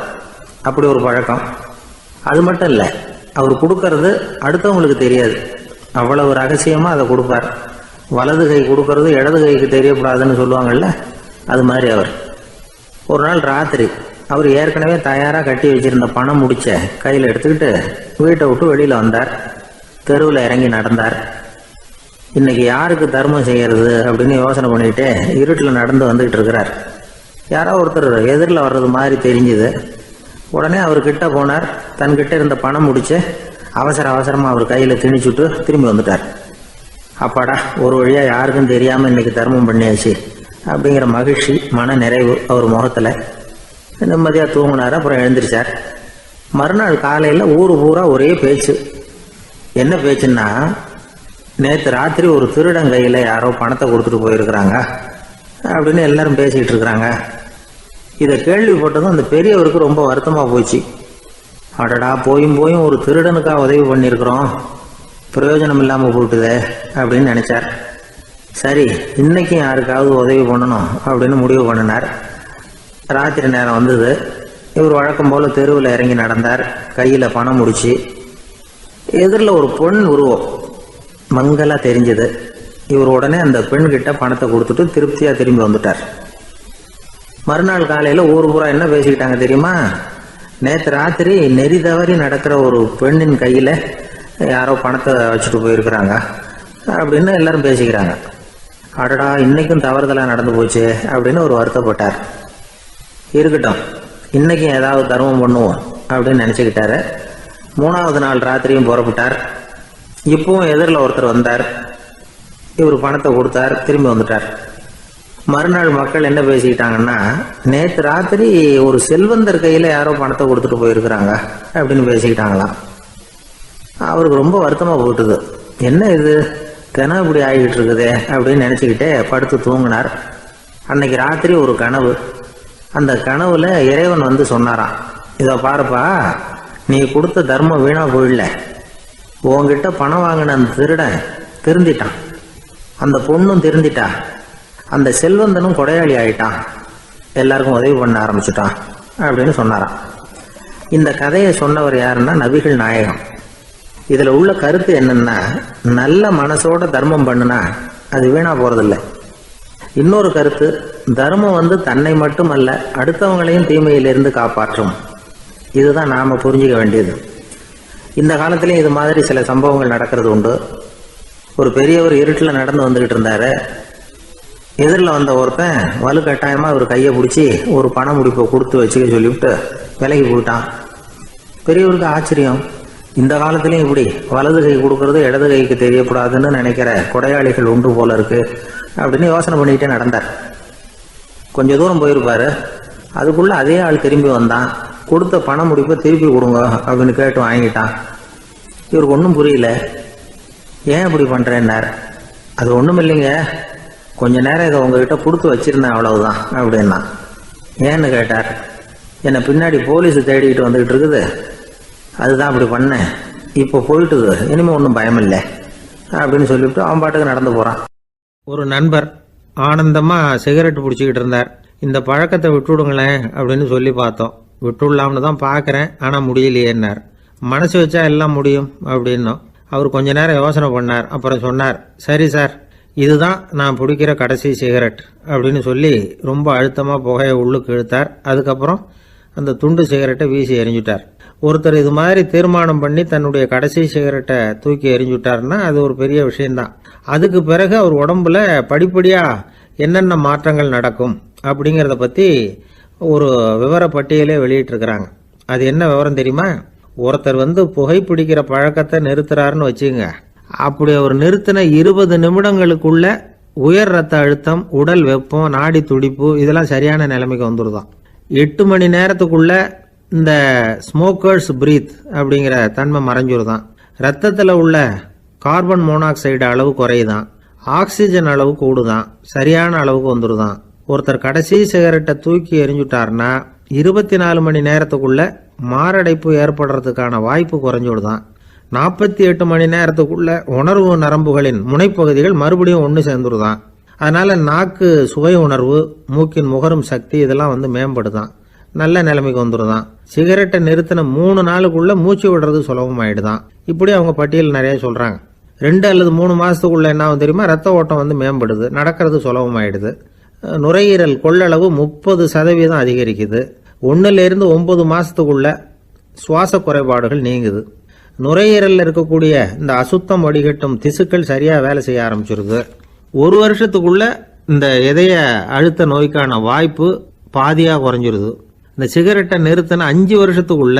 அப்படி ஒரு பழக்கம். அது மட்டும் இல்லை, அவர் கொடுக்கறது அடுத்தவங்களுக்கு தெரியாது, அவ்வளவு ரகசியமாக அதை கொடுப்பார். வலது கை கொடுக்கறது இடது கைக்கு தெரியக்கூடாதுன்னு சொல்லுவாங்கள்ல, அது மாதிரி அவர். ஒரு நாள் ராத்திரி அவர் ஏற்கனவே தயாராக கட்டி வச்சிருந்த பணம் முடிச்ச கையில் எடுத்துக்கிட்டு வீட்டை விட்டு வெளியில் வந்தார். தெருவில் இறங்கி நடந்தார். இன்னைக்கு யாருக்கு தர்மம் செய்யறது அப்படின்னு யோசனை பண்ணிட்டு இருட்டில் நடந்து வந்துகிட்டு இருக்கிறார். யாரோ ஒருத்தர் எதிரில் வர்றது மாதிரி தெரிஞ்சுது. உடனே அவர் கிட்ட போனார். தன்கிட்ட இருந்த பணம் முடிச்சு அவசரமாக அவர் கையில் திணிச்சுட்டு திரும்பி வந்துட்டார். அப்பாடா, ஒரு வழியாக யாருக்கும் தெரியாமல் இன்னைக்கு தர்மம் பண்ணியாச்சு அப்படிங்கிற மகிழ்ச்சி, மன நிறைவு அவர் முகத்தில். நிம்மதியாக தூங்கினார். அப்புறம் எழுந்திரிச்சார். மறுநாள் காலையில் ஊர் பூரா ஒரே பேச்சு. என்ன பேச்சுன்னா, நேற்று ராத்திரி ஒரு திருடன் கையில் யாரோ பணத்தை கொடுத்துட்டு போயிருக்கிறாங்க அப்படின்னு எல்லாரும் பேசிகிட்டு இருக்கிறாங்க. இதை கேள்விப்பட்டதும் அந்த பெரியவருக்கு ரொம்ப வருத்தமாக போச்சு. அடடா, போயும் ஒரு திருடனுக்காக உதவி பண்ணியிருக்கிறோம், பிரயோஜனம் இல்லாமல் போட்டுதே அப்படின்னு நினச்சார். சரி, இன்னைக்கும் யாருக்காவது உதவி பண்ணணும் அப்படின்னு முடிவு பண்ணினார். ராத்திரி நேரம் வந்தது. இவர் வழக்கம் போல் தெருவில் இறங்கி நடந்தார். கையில் பணம் முடிச்சு. எதிரில் ஒரு பெண் உருவம் மங்கலாக தெரிஞ்சது. இவர் உடனே அந்த பெண்கிட்ட பணத்தை கொடுத்துட்டு திருப்தியாக திரும்பி வந்துட்டார். மறுநாள் காலையில் ஊர் பூரா என்ன பேசிக்கிட்டாங்க தெரியுமா? நேற்று ராத்திரி நெறி தவறி நடக்கிற ஒரு பெண்ணின் கையில் யாரோ பணத்தை வச்சுட்டு போயிருக்கிறாங்க அப்படின்னு எல்லாரும் பேசிக்கிறாங்க. அடடா, இன்னைக்கும் தவறுதலாக நடந்து போச்சு அப்படின்னு ஒரு வருத்தப்பட்டார். இருக்கட்டும், இன்னைக்கும் ஏதாவது தர்மம் பண்ணுவோம் அப்படின்னு நினச்சிக்கிட்டாரு. 3வது நாள் ராத்திரியும் புறப்பட்டார். இப்பவும் எதிரில் ஒருத்தர் வந்தார். இவர் பணத்தை கொடுத்தார், திரும்பி வந்துட்டார். மறுநாள் மக்கள் என்ன பேசிக்கிட்டாங்கன்னா, நேற்று ராத்திரி ஒரு செல்வந்தர் கையில் யாரோ பணத்தை கொடுத்துட்டு போயிருக்கிறாங்க அப்படின்னு பேசிக்கிட்டாங்களாம். அவருக்கு ரொம்ப வருத்தமாக போட்டுது. என்ன இது, தினம் இப்படி ஆகிட்டு இருக்குதே அப்படின்னு நினச்சிக்கிட்டே படுத்து தூங்கினார். அன்னைக்கு ராத்திரி ஒரு கனவு. அந்த கனவுல இறைவன் வந்து சொன்னாராம், இதை பாருப்பா, நீ கொடுத்த தர்மம் வீணா போயிடல. உன்கிட்ட பணம் வாங்கின அந்த திருடன் திருந்திட்டான், அந்த பொண்ணும் திருந்திட்டா, அந்த செல்வந்தனும் கொடையாளி ஆயிட்டான், எல்லாருக்கும் உதவி பண்ண ஆரம்பிச்சுட்டான் அப்படின்னு சொன்னாராம். இந்த கதையை சொன்னவர் யாருன்னா நபிகள் நாயகம். இதுல உள்ள கருத்து என்னன்னா, நல்ல மனசோட தர்மம் பண்ணுனா அது வீணா போறதில்லை. இன்னொரு கருத்து, தர்மம் வந்து தன்னை மட்டுமல்ல அடுத்தவங்களையும் தீமையிலிருந்து காப்பாற்றும். இதுதான் நாம புரிஞ்சுக்க வேண்டியது. இந்த காலத்திலையும் இது மாதிரி சில சம்பவங்கள் நடக்கிறது உண்டு. ஒரு பெரியவர் இருட்டில் நடந்து வந்துகிட்டு இருந்தாரு. எதிரில் வந்த ஒருத்தன் வலுக்கட்டாயமாக அவர் கையை பிடிச்சி ஒரு பண முடிப்பை கொடுத்து வச்சுக்க சொல்லிவிட்டு விலகி போயிட்டான். பெரியவருக்கு ஆச்சரியம், இந்த காலத்திலையும் இப்படி வலது கை கொடுக்கறது இடது கைக்கு தெரியக்கூடாதுன்னு நினைக்கிற கொடையாளிகள் உண்டு போல இருக்கு அப்படின்னு யோசனை பண்ணிக்கிட்டே நடந்தார். கொஞ்சம் தூரம் போயிருப்பாரு. அதுக்குள்ள அதே ஆள் திரும்பி வந்தான். கொடுத்த பண முடிப்பை திருப்பி கொடுங்க அப்படின்னு கேட்டு வாங்கிட்டான். இவருக்கு ஒன்றும் புரியல. ஏன் இப்படி பண்றேன்னார். அது ஒன்றும் இல்லைங்க, கொஞ்ச நேரம் இதை உங்ககிட்ட கொடுத்து வச்சிருந்தேன், அவ்வளவுதான் அப்படின்னா. ஏன்னு கேட்டார். என்னை பின்னாடி போலீஸ் தேடிக்கிட்டு வந்துகிட்டு இருக்குது, அதுதான் அப்படி பண்ணேன், இப்போ போயிட்டுது, இனிமேல் ஒன்றும் பயம் இல்லை அப்படின்னு சொல்லிவிட்டு அவன் பாட்டுக்கு நடந்து போகிறான். ஒரு நண்பர் ஆனந்தமாக சிகரெட் பிடிச்சிக்கிட்டு இருந்தார். இந்த பழக்கத்தை விட்டுவிடுங்களேன் அப்படின்னு சொல்லி பார்த்தோம். விட்டுடலாம்னு தான் பார்க்குறேன், ஆனால் முடியலையேன்னார். மனசு வச்சா எல்லாம் முடியும் அப்படின்னோம். அவர் கொஞ்ச நேரம் யோசனை பண்ணார். அப்புறம் சொன்னார், சரி சார், இதுதான் நான் பிடிக்கிற கடைசி சிகரெட் அப்படின்னு சொல்லி ரொம்ப அழுத்தமாக புகையை உள்ளுக்கு இழுத்தார். அதுக்கப்புறம் அந்த துண்டு சிகரெட்டை வீசி எறிஞ்சுட்டார். ஒருத்தர் இது மாதிரி தீர்மானம் பண்ணி தன்னுடைய கடைசி சிகரெட்டை தூக்கி எறிஞ்சுட்டாருன்னா அது ஒரு பெரிய விஷயம்தான். அதுக்கு பிறகு அவர் உடம்புல படிப்படியாக என்னென்ன மாற்றங்கள் நடக்கும் அப்படிங்கிறத பற்றி ஒரு விவர பட்டியலே வெளியிட்டிருக்கிறாங்க. அது என்ன விவரம் தெரியுமா? ஒருத்தர் புகைப்பிடிக்கிற பழக்கத்தை நிறுத்துறாருன்னு வச்சுங்க. அப்படி அவர் நிறுத்தின 20 நிமிடங்களுக்குள்ள உயர் ரத்த அழுத்தம், உடல் வெப்பம், நாடி துடிப்பு இதெல்லாம் சரியான நிலைமைக்கு வந்துருதான். 8 மணி நேரத்துக்குள்ள இந்த ஸ்மோக்கர்ஸ் பிரீத் அப்படிங்கிற தன்மை மறைஞ்சிருதான். ரத்தத்தில் உள்ள கார்பன் மோனாக்சைடு அளவு குறையுதான், ஆக்சிஜன் அளவு கூடுதான், சரியான அளவுக்கு வந்துடுதான். ஒருத்தர் கடைசி சிகரெட்டை தூக்கி எறிஞ்சுட்டார்னா 24 மணி நேரத்துக்குள்ள மாரடைப்பு ஏற்படுறதுக்கான வாய்ப்பு குறைஞ்சுடுதான். 48 மணி நேரத்துக்குள்ள உணர்வு நரம்புகளின் முனைப்பகுதிகள் மறுபடியும் ஒன்று சேர்ந்துருதான். அதனால நாக்கு சுவை உணர்வு, மூக்கின் முகரும் சக்தி இதெல்லாம் மேம்படுதான், நல்ல நிலைமைக்கு வந்துடுதான். சிகரெட்டை நிறுத்தின 3 நாளுக்குள்ள மூச்சு விடுறது சுலபமாயிடுதான். இப்படி அவங்க பட்டியல் நிறைய சொல்றாங்க. 2 அல்லது 3 மாசத்துக்குள்ள என்ன ஆகும் தெரியுமா? ரத்த ஓட்டம் மேம்படுது, நடக்கிறது சுலபமாயிடுது. நுரையீரல் கொள்ளளவு 30% அதிகரிக்குது. 1லிருந்து 9 மாசத்துக்குள்ள சுவாச குறைபாடுகள் நீங்குது. நுரையீரலில் இருக்கக்கூடிய இந்த அசுத்தம் வடிகட்டும் திசுக்கள் சரியா வேலை செய்ய ஆரம்பிச்சிருது. 1 வருஷத்துக்குள்ள இந்த இதய அழுத்த நோய்க்கான வாய்ப்பு பாதியாக குறைஞ்சிருது. இந்த சிகரெட்டை நிறுத்தின 5 வருஷத்துக்குள்ள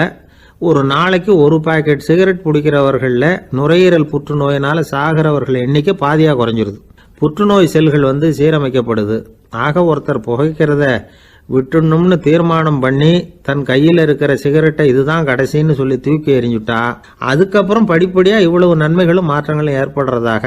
ஒரு நாளைக்கு 1 பாக்கெட் சிகரெட் பிடிக்கிறவர்களில் நுரையீரல் புற்றுநோயினால சாகிறவர்கள் எண்ணிக்கை பாதியாக குறைஞ்சிருது. புற்றுநோய் செல்கள் சீரமைக்கப்படுது. ஆக ஒருத்தர் புகைக்கிறத விட்டுணும்னு தீர்மானம் பண்ணி தன் கையில் இருக்கிற சிகரெட்டை இதுதான் கடைசின்னு சொல்லி தூக்கி எறிஞ்சுட்டா அதுக்கப்புறம் படிப்படியா இவ்வளவு நன்மைகளும் மாற்றங்களும் ஏற்படுறதாக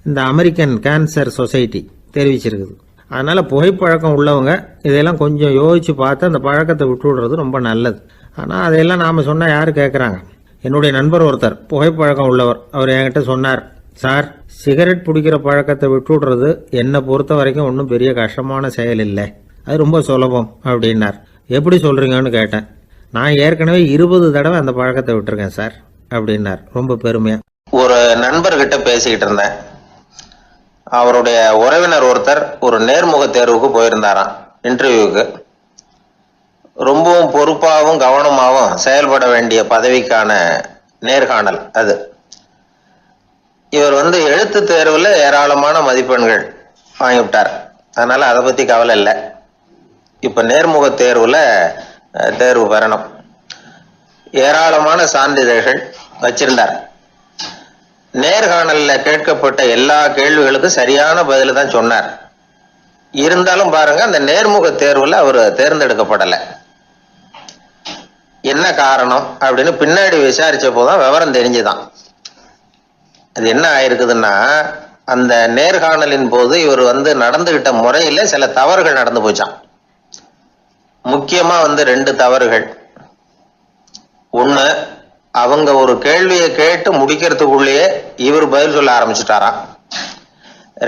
இந்த அமெரிக்கன் கேன்சர் சொசைட்டி தெரிவிச்சிருக்குது. அதனால புகைப்பழக்கம் உள்ளவங்க இதையெல்லாம் கொஞ்சம் யோசிச்சு பார்த்து அந்த பழக்கத்தை விட்டு விடுறது ரொம்ப நல்லது. ஆனால் அதையெல்லாம் நாம சொன்னா யாரு கேட்குறாங்க? என்னுடைய நண்பர் ஒருத்தர் புகைப்பழக்கம் உள்ளவர், அவர் என்கிட்ட சொன்னார், சார், சிகரெட் பிடிக்கிற பழக்கத்தை விட்டு விடுறது என்னை பொறுத்த வரைக்கும் ஒன்றும் பெரிய கஷ்டமான செயல் இல்லை, அது ரொம்ப சுலபம் அப்படின்னார். எப்படி சொல்றீங்கன்னு கேட்டேன். நான் ஏற்கனவே 20 தடவை அந்த பழக்கத்தை விட்டுருக்கேன் சார் அப்படின்னார் ரொம்ப பெருமையா. ஒரு நண்பர்கிட்ட பேசிக்கிட்டு இருந்தேன். அவருடைய உறவினர் ஒருத்தர் ஒரு நேர்முக தேர்வுக்கு போயிருந்தாராம், இன்டர்வியூக்கு. ரொம்பவும் பொறுப்பாகவும் கவனமாகவும் செயல்பட வேண்டிய பதவிக்கான நேர்காணல் அது. இவர் எழுத்து தேர்வுல ஏராளமான மதிப்பெண்கள் வாங்கிவிட்டார். அதனால அதை பத்தி கவலை இல்லை. இப்ப நேர்முக தேர்வுல தேர்வு பெறணும். ஏராளமான சான்றிதழ்கள் வச்சிருந்தார். நேர்காணல்ல கேட்கப்பட்ட எல்லா கேள்விகளுக்கும் சரியான பதில் தான் சொன்னார். இருந்தாலும் பாருங்க, அந்த நேர்முக தேர்வுல அவர் தேர்ந்தெடுக்கப்படலை. என்ன காரணம் அப்படின்னு பின்னாடி விசாரிச்ச போதான் விவரம் தெரிஞ்சுதான். அது என்ன ஆயிருக்குதுன்னா, அந்த நேர்காணலின் போது இவர் நடந்துகிட்ட முறையில சில தவறுகள் நடந்து போச்சான். முக்கியமா 2 தவறுகள். ஒண்ணு, அவங்க ஒரு கேள்வியை கேட்டு முடிக்கிறதுக்குள்ளேயே இவர் பதில் சொல்ல ஆரம்பிச்சுட்டாராம்.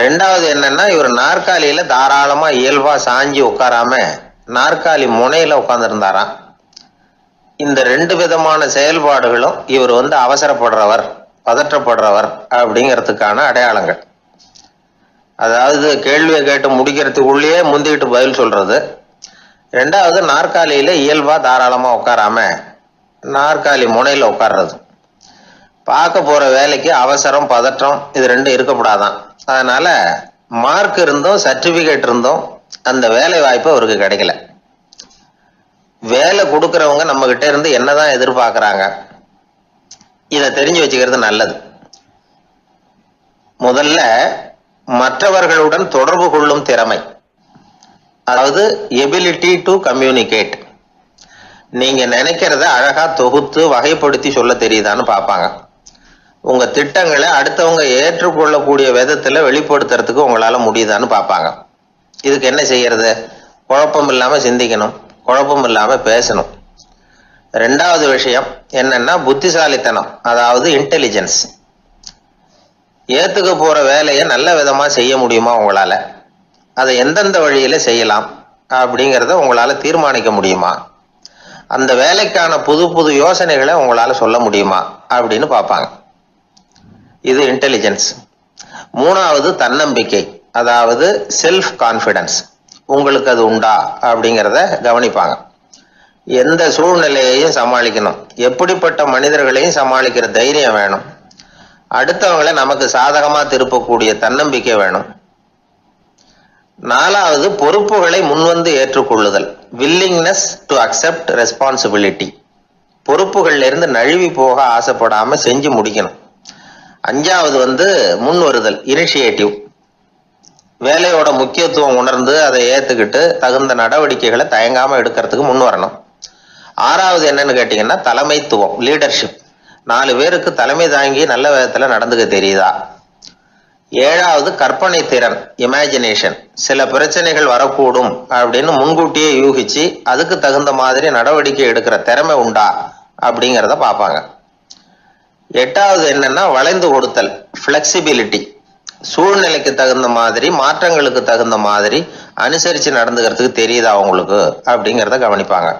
2வது என்னன்னா, இவர் நாற்காலியில தாராளமா இயல்பா சாஞ்சி உட்காராம நாற்காலி முனையில உட்கார்ந்து இருந்தாராம். இந்த 2 விதமான செயல்பாடுகளும் இவர் அவசரப்படுறவர், பதற்றப்படுறவர் அப்படிங்கிறதுக்கான அடையாளங்கள். அதாவது கேள்வியை கேட்டு முடிக்கிறதுக்குள்ளேயே முந்திக்கிட்டு பதில் சொல்றது. 2வது, நாற்காலியில இயல்பா தாராளமா உட்காராம நாற்காலி முனையில உட்கார்றது. பார்க்க போற வேலைக்கு அவசரம், பதற்றம் இது 2 இருக்கக்கூடாதான். அதனால மார்க் இருந்தும் சர்டிபிகேட் இருந்தும் அந்த வேலை வாய்ப்பு அவருக்கு கிடைக்கல. வேலை கொடுக்கறவங்க நம்ம கிட்ட இருந்து என்னதான் எதிர்பார்க்கறாங்க, இதை தெரிஞ்சு வச்சுக்கிறது நல்லது. முதல்ல மற்றவர்களுடன் தொடர்பு கொள்ளும் திறமை, அதாவது எபிலிட்டி டு கம்யூனிகேட். நீங்க நினைக்கிறத அழகா தொகுத்து வகைப்படுத்தி சொல்ல தெரியுதான்னு பார்ப்பாங்க. உங்க திட்டங்களை அடுத்தவங்க ஏற்றுக்கொள்ளக்கூடிய விதத்துல வெளிப்படுத்துறதுக்கு உங்களால முடியுதான்னு பார்ப்பாங்க. இதுக்கு என்ன செய்யறது? குழப்பம் இல்லாம சிந்திக்கணும், குழப்பம் இல்லாம பேசணும். 2வது விஷயம் என்னன்னா புத்திசாலித்தனம், அதாவது இன்டெலிஜென்ஸ். ஏத்துக்க போற வேலையை நல்ல விதமா செய்ய முடியுமா உங்களால, அதை எந்தெந்த வழியில செய்யலாம் அப்படிங்கிறத உங்களால தீர்மானிக்க முடியுமா, அந்த வேலைக்கான புது புது யோசனைகளை உங்களால சொல்ல முடியுமா அப்படின்னு பார்ப்பாங்க. இது இன்டெலிஜென்ஸ். 3வது தன்னம்பிக்கை, அதாவது செல்ஃப் கான்பிடன்ஸ். உங்களுக்கு அது உண்டா அப்படிங்கிறத கவனிப்பாங்க. எந்த சூழ்நிலையையும் சமாளிக்கணும், எப்படிப்பட்ட மனிதர்களையும் சமாளிக்கிற தைரியம் வேணும், அடுத்தவங்களை நமக்கு சாதகமா திருப்பக்கூடிய தன்னம்பிக்கை வேணும். 4வது பொறுப்புகளை முன்வந்து ஏற்றுக்கொள்ளுதல், வில்லிங்னஸ் டு அக்செப்ட் ரெஸ்பான்சிபிலிட்டி. பொறுப்புகள்ல இருந்து நழுவி போக ஆசைப்படாம செஞ்சு முடிக்கணும். 5வது முன் வருதல், இனிஷியேட்டிவ். வேலையோட முக்கியத்துவம் உணர்ந்து அதை ஏத்துக்கிட்டு தகுந்த நடவடிக்கைகளை தயங்காம எடுக்கிறதுக்கு முன் வரணும். 6வது என்னன்னு கேட்டீங்கன்னா தலைமைத்துவம், லீடர்ஷிப். 4 பேருக்கு தலைமை தாங்கி நல்ல விதத்துல நடந்துக்க தெரியுதா. 7வது கற்பனை திறன், இமேஜினேஷன். சில பிரச்சனைகள் வரக்கூடும் அப்படின்னு முன்கூட்டியே யூகிச்சு அதுக்கு தகுந்த மாதிரி நடவடிக்கை எடுக்கிற திறமை உண்டா அப்படிங்கிறத பார்ப்பாங்க. 8வது என்னன்னா வளைந்து கொடுத்தல், பிளெக்சிபிலிட்டி. சூழ்நிலைக்கு தகுந்த மாதிரி, மாற்றங்களுக்கு தகுந்த மாதிரி அனுசரிச்சு நடந்துக்கிறதுக்கு தெரியுதா அவங்களுக்கு அப்படிங்கிறத கவனிப்பாங்க.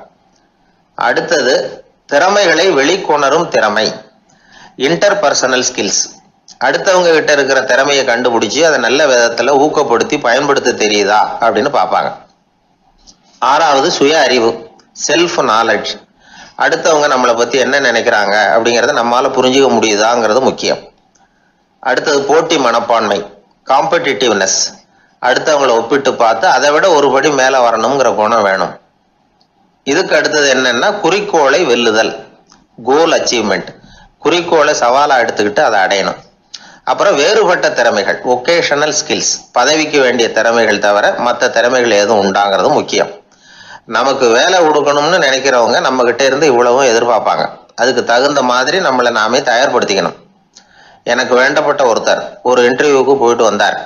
அடுத்தது திறமைகளை வெளிக்கொணரும் திறமை, இன்டர்பர்சனல் ஸ்கில்ஸ். அடுத்தவங்க கிட்ட இருக்கிற திறமையை கண்டுபிடிச்சு அதை நல்ல விதத்துல ஊக்கப்படுத்தி பயன்படுத்த தெரியுதா அப்படின்னு பார்ப்பாங்க. 6வது சுய அறிவு, செல்ஃப் நாலேஜ். அடுத்தவங்க நம்மளை பத்தி என்ன நினைக்கிறாங்க அப்படிங்கிறத நம்மளால புரிஞ்சுக்க முடியுதாங்கிறது முக்கியம். அடுத்தது போட்டி மனப்பான்மை, காம்படிட்டிவ்னஸ். அடுத்தவங்களை ஒப்பிட்டு பார்த்து அதை விட ஒரு படி மேல வரணுங்கிற குணம் வேணும். இதுக்கு அடுத்தது என்னன்னா குறிக்கோளை வெல்லுதல், கோல் அச்சீவ்மெண்ட். குறிக்கோளை சவாலா எடுத்துக்கிட்டு அதை அடையணும். அப்புறம் வேறுபட்ட திறமைகள், ஒகேஷனல் ஸ்கில்ஸ். பதவிக்கு வேண்டிய திறமைகள் தவிர மற்ற திறமைகள் எதுவும் உண்டாங்கிறது முக்கியம். நமக்கு வேலை கொடுக்கணும்னு நினைக்கிறவங்க நம்ம கிட்ட இருந்து இவ்வளவும் எதிர்பார்ப்பாங்க. அதுக்கு தகுந்த மாதிரி நம்மளை நாமே தயார்படுத்திக்கணும். எனக்கு வேண்டப்பட்ட ஒருத்தர் ஒரு இன்டர்வியூக்கு போயிட்டு வந்தார்,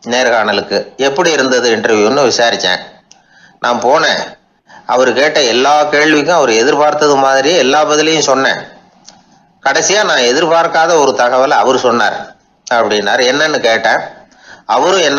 நேர்காணலுக்கு. எப்படி இருந்தது இன்டர்வியூன்னு விசாரிச்சேன். நான் போனேன். அவர் கேட்ட எல்லா கேள்விக்கும் அவர் எதிர்பார்த்தது மாதிரியே எல்லா பதிலையும் சொன்னேன். கடைசியா நான் எதிர்பார்க்காத ஒரு தகவலை அவர் சொன்னார் அப்படின்னாரு. என்னன்னு கேட்டேன். அவரும் என்ன